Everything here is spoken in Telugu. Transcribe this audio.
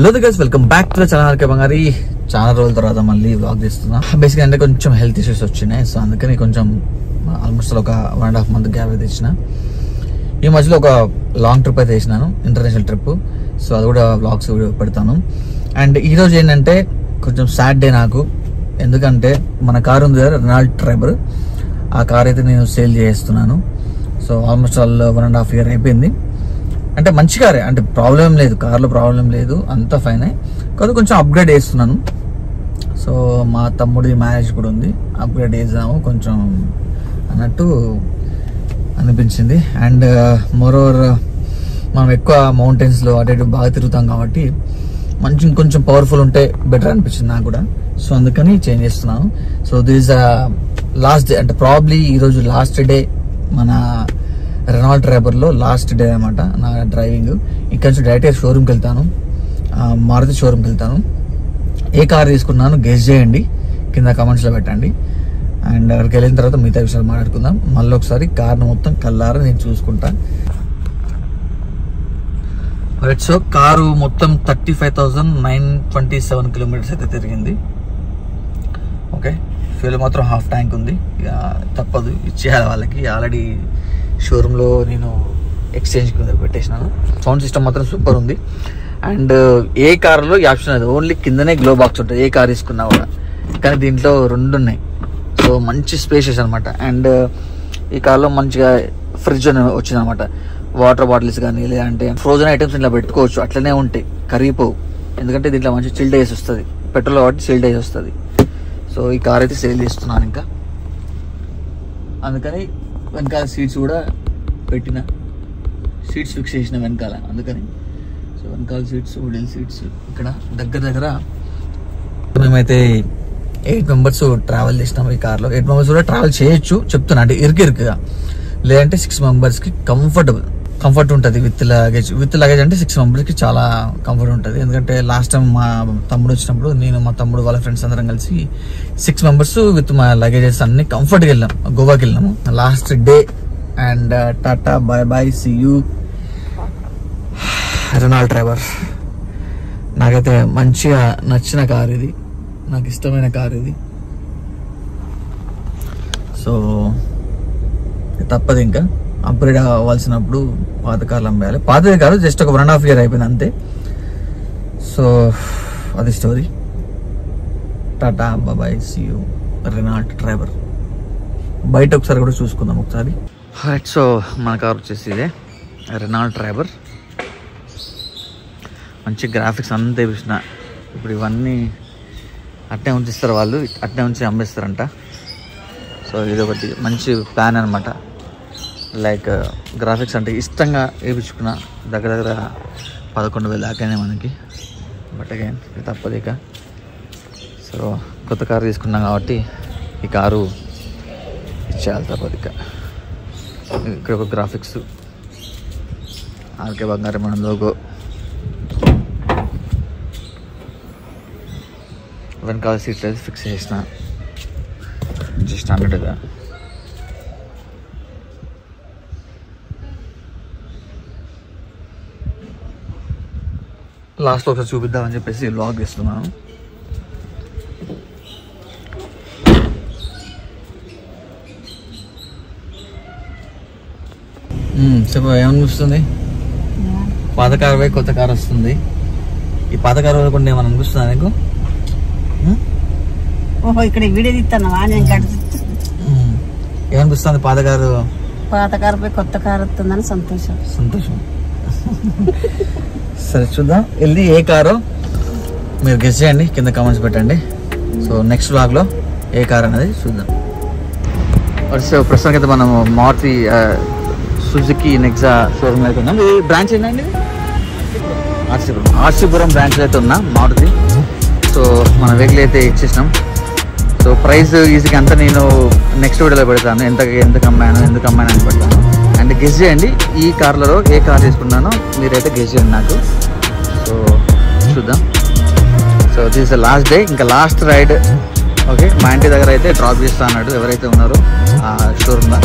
Hello guys, welcome back to the channel K Bangari. చాలా రోజుల తర్వాత మళ్ళీ వ్లాగ్ తీస్తున్నా. బేసిక్గా అంటే కొంచెం హెల్త్ ఇష్యూస్ వచ్చినాయి, సో అందుకని కొంచెం ఆల్మోస్ట్ ఒక 1.5 month గ్యాప్ అయితే ఇచ్చిన. ఈ మధ్యలో ఒక లాంగ్ ట్రిప్ అయితే వేసినాను, ఇంటర్నేషనల్ ట్రిప్. సో అది కూడా వ్లాగ్స్ పెడతాను. అండ్ ఈరోజు ఏంటంటే కొంచెం సాడ్ డే నాకు. ఎందుకంటే మన కారు ఉంది కదా, రెనాల్ట్ ట్రైబర్. ఆ కార్ అయితే నేను సేల్ చేస్తున్నాను. సో ఆల్మోస్ట్ ఆల్ 1.5 year అయిపోయింది. అంటే మంచి కారే, అంటే ప్రాబ్లం లేదు, కార్లో ప్రాబ్లం లేదు, అంతా ఫైన్. కాదు కొంచెం అప్గ్రేడ్ చేస్తున్నాను. సో మా తమ్ముడి మ్యారేజ్ కూడా ఉంది, అప్గ్రేడ్ చేద్దాము కొంచెం అన్నట్టు అనిపించింది. అండ్ మోరోవర్ మనం ఎక్కువ మౌంటైన్స్లో అటు ఇటు బాగా తిరుగుతాం కాబట్టి మంచి ఇంకొంచెం పవర్ఫుల్ ఉంటే బెటర్ అనిపించింది నాకు కూడా. సో అందుకని చేంజ్ చేస్తున్నాను. సో దిస్ లాస్ట్ డే, అంటే ప్రాబ్లీ ఈరోజు లాస్ట్ డే మన రెనాల్ట్ ట్రైబర్ లో లాస్ట్ డే అనమాట నా డ్రైవింగ్. ఇక్కడ నుంచి డైరెక్ట్ షోరూమ్కి వెళ్తాను, మారుతి షోరూమ్కి వెళ్తాను. ఏ కార్ తీసుకున్నాను గెస్ చేయండి, కింద కమెంట్స్లో పెట్టండి. అండ్ అక్కడికి వెళ్ళిన తర్వాత మిగతా విషయాలు మాట్లాడుకుందాం. మళ్ళీ ఒకసారి కార్ను మొత్తం కల్లారా నేను చూసుకుంటా. రైట్, సో కారు మొత్తం 35,927 kilometers అయితే తిరిగింది. ఓకే, ఫ్యూల్ మాత్రం హాఫ్ ట్యాంక్ ఉంది. ఇక తప్పదు, ఇచ్చేయాలి వాళ్ళకి. ఆల్రెడీ షోరూంలో నేను ఎక్స్చేంజ్ పెట్టేసినాను. సౌండ్ సిస్టమ్ మాత్రం సూపర్ ఉంది. అండ్ ఏ కార్లో ఈ ఆప్షన్ అది, ఓన్లీ కిందనే గ్లో బాక్స్ ఉంటుంది ఏ కార్ తీసుకున్నా కూడా. కానీ దీంట్లో 2 ఉన్నాయి. సో మంచి స్పేషియస్ అనమాట. అండ్ ఈ కార్లో మంచిగా ఫ్రిడ్జ్ అని వచ్చింది అనమాట. వాటర్ బాటిల్స్ కానీ లేదంటే ఫ్రోజన్ ఐటమ్స్ ఇలా పెట్టుకోవచ్చు, అట్లనే ఉంటాయి, కరిగిపోవు. ఎందుకంటే దీంట్లో మంచి చిల్డ్ ఐస్ వస్తుంది, పెట్రోల్ కాబట్టి చిల్డ్ ఐస్ వస్తుంది. సో ఈ కార్ అయితే సేల్ చేస్తున్నాను ఇంకా. అందుకని వెనకాల సీట్స్ కూడా పెట్టిన, సీట్స్ ఫిక్స్ చేసిన వెనకాల. అందుకని సో వెనకాల సీట్స్, వుడెన్ సీట్స్. ఇక్కడ దగ్గర మేమైతే 8 members ట్రావెల్ చేసినాము ఈ కార్లో. 8 members కూడా ట్రావెల్ చేయొచ్చు చెప్తున్నా, అంటే ఇరుకుగా. లేదంటే 6 membersకి కంఫర్ట్ ఉంటుంది విత్ లగేజ్. విత్ లగేజ్ అంటే 6 membersకి చాలా కంఫర్ట్ ఉంటుంది. ఎందుకంటే లాస్ట్ టైం మా తమ్ముడు వచ్చినప్పుడు నేను, మా తమ్ముడు వాళ్ళ ఫ్రెండ్స్ అందరం కలిసి 6 members విత్ మా లగేజెస్ అన్ని కంఫర్ట్గా వెళ్ళాం. గోవాకి వెళ్ళాము లాస్ట్ డే. అండ్ టాటా, bye bye, see you. Renault Triber నాకైతే మంచిగా నచ్చిన కార్ ఇది, నాకు ఇష్టమైన కార్ ఇది. సో తప్పదు, ఇంకా అప్గ్రేడ్ అవ్వాల్సినప్పుడు పాత కార్లు అమ్మేయాలి. పాతది కాదు, జస్ట్ ఒక 1.5 year అయిపోయింది అంతే. సో అది స్టోరీ. టాటా, bye, see you. Renault Triber బయట ఒకసారి కూడా చూసుకుందాం ఒకసారి. రైట్, సో మన కార్ వచ్చేసి ఇదే రెనాల్ట్ ట్రైబర్. మంచి గ్రాఫిక్స్ అంతా వేసిన. ఇప్పుడు ఇవన్నీ అట్నే ఉంచిస్తారు వాళ్ళు, అట్నే ఉంచి అమ్మేస్తారంట. సో ఇది ఒకటి మంచి ప్లాన్ అనమాట. లైక్ గ్రాఫిక్స్ అంటే ఇష్టంగా వేయించుకున్న దగ్గర 11,000 దాకానే మనకి. బట్ అగైన్ తప్పదు ఇక. సో కొత్త కారు తీసుకున్నాం కాబట్టి ఈ కారు ఇచ్చేయాలి, తప్పదు ఇక. ఇక్కడ ఒక గ్రాఫిక్స్, ఆర్కే బంగారం మన లోగో. వెనకాల సీట్లు అయితే ఫిక్స్ చేసిన జస్ట్ అన్నట్టుగా. లాస్ట్లో ఒకసారి చూపిద్దామని చెప్పేసి వ్లాగ్ చేస్తున్నాను. చెప్పు, ఏమనిపిస్తుంది? పాత కారు పోయి కొత్త కారు వస్తుంది. ఈ పాత కారు కూడా ఏమని అనిపిస్తుందా నీకు? ఇక్కడ వీడియో తీస్తాను, ఏమనిపిస్తుంది? పాత కారు పోయి కొత్త కారు వస్తుందని సంతోషం. సరే చూద్దాం, వెళ్ళి ఏ కారో మీరు గెస్ చేయండి, కింద కామెంట్స్ పెట్టండి. సో నెక్స్ట్ వ్లాగ్లో ఏ కార్ అనేది చూద్దాం. సో ప్రస్తుతానికి అయితే మనం మారుతి సుజుకి నెక్సా షోరూమ్ అయితే ఉన్నాం. ఈ బ్రాంచ్ ఏంటండి? ఆర్సీపురం బ్రాంచ్ అయితే ఉన్నా మారుతి. సో మన వెహికల్ అయితే ఇచ్చేసినాం. సో ప్రైస్ ఈజీగా అంతా నేను నెక్స్ట్ వీడియోలో పెడతాను, ఎందుకు అమ్మాను అని పెడతాను. అండ్ గెస్ చేయండి ఈ కార్లలో ఏ కార్ తీసుకున్నానో మీరైతే గెస్ చేయండి నాకు. సో చూద్దాం. So this is the last day, ఇంకా లాస్ట్ రైడ్. ఓకే, మా ఇంటి దగ్గర అయితే డ్రాప్ చేస్తా అన్నాడు ఎవరైతే ఉన్నారో ఆ షోరూమ్లో.